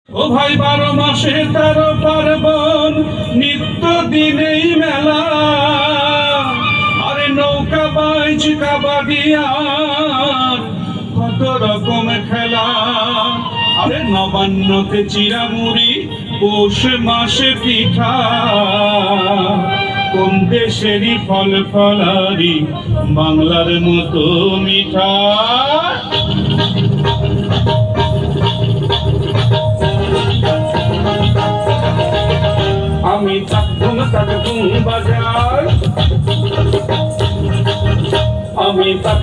ও ভাই 12 মাসে 13 পার্বণ, নিত্য দিনেই মেলা। আরে নৌকা বাইচ কাবাডিয়া, কত রকম খেলা। আরে নবান্নতে চিরামুড়ি, পৌষ মাসে পিঠা। কোন দেশেরই ফল ফলারি বাংলার মতো মিঠা। আমি তাক ধুম বাজাই, আমি তাক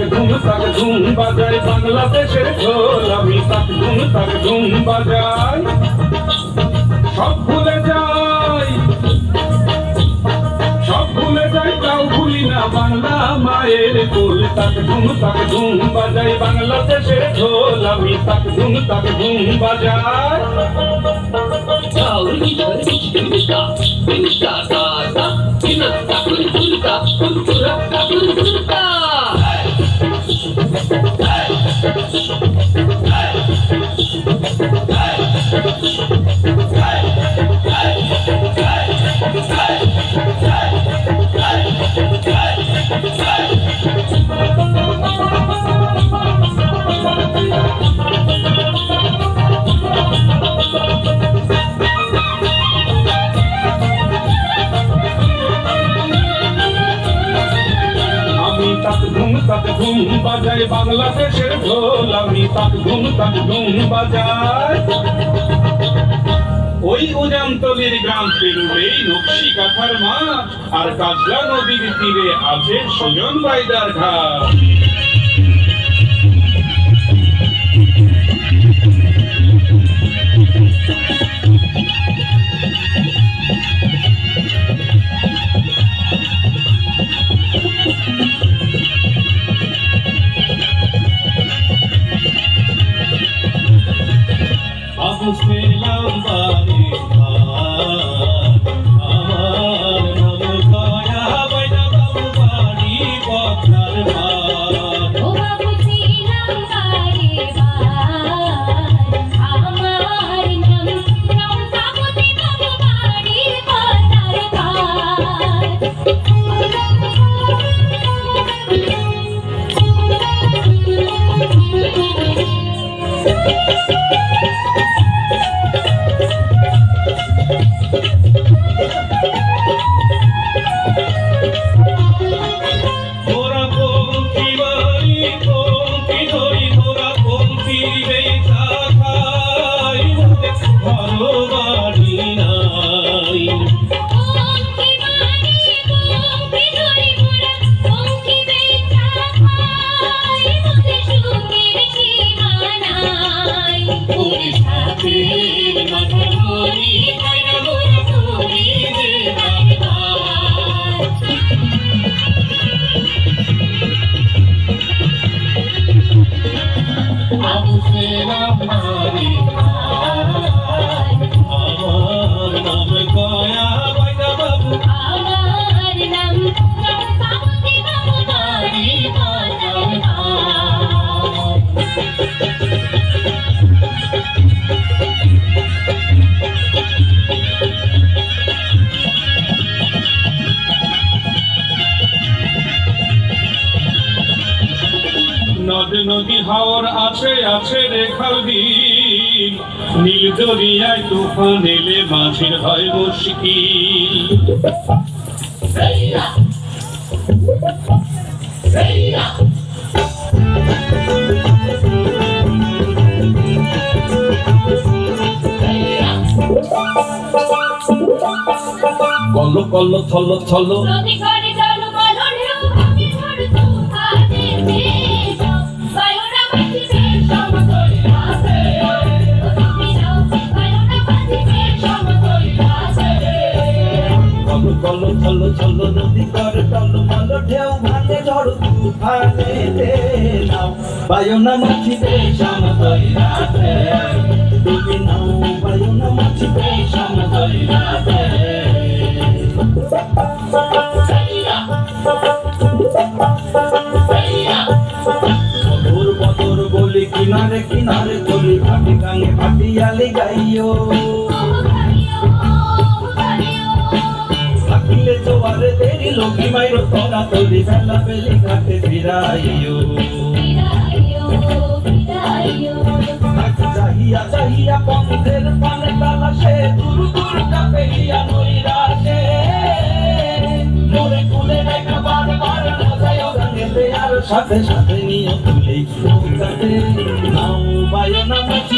ধুম বাজাই বাংলাদেশের ঢোল। আমি তাক ধুম বাজাই, সব ভুলে যাই, সব ভুলে যাই, তাও ভুলি না বাংলা মায়ের কোল। তাক ধুম বাজাই বাংলাদেশের ঢোল। আমি তাক ধুম বাজাই। তাক ধুম বাজাই বাংলাদেশের ঢোল। আমি তাক ধুম বাজাই। ওই উজানতলির গ্রাম পেরুলেই নকশি কাঁথার মাঠ, আর কাজলা নদীর তীরে আছে সুজন বাইদার ঘাট। মুসলিম বাড়ি আমার নাম দয়া বাইনা বাবু বাড়ি পথার ভাত। ও বাবু ছিলাম বাড়ি আমার নাম সাবুতি বাবু বাড়ি পথার নদ নদী হাওর আছে আছে রেখাল বিল, নীল দরিয়ায় তুফান এলে মাঝির হয় মুশকিল। কল কল থল থল কল থল থল নদী করে টল মল ঢেউ ভাঙে ঝড় তুফানে নাও বায়না মাছিতে সমতল রাতে। তুমি নাও বায়না মাছিতে সমতল রাতে। বদর বদর বলি কিনারে কিনারে চলি, ভাটি গাঙে ভাটিয়ালি গাইও গাইও গাইও থাকিলে জোয়ারে দেরি লোকি মাইরো তোরা তোরি বেলা বেলি ঘাটে ফিরাইও বিদায়ো বিদায়ো চাহিয়া চাহিয়া পথের পানে তালাশে দূর দূর কাপেরিয়া নইরাশে মোরে কুলে রেখা বারবার মজায় গানেতে আর সাথে সাথে নিয়ে তুলে কাটে নাও বায়না মাছি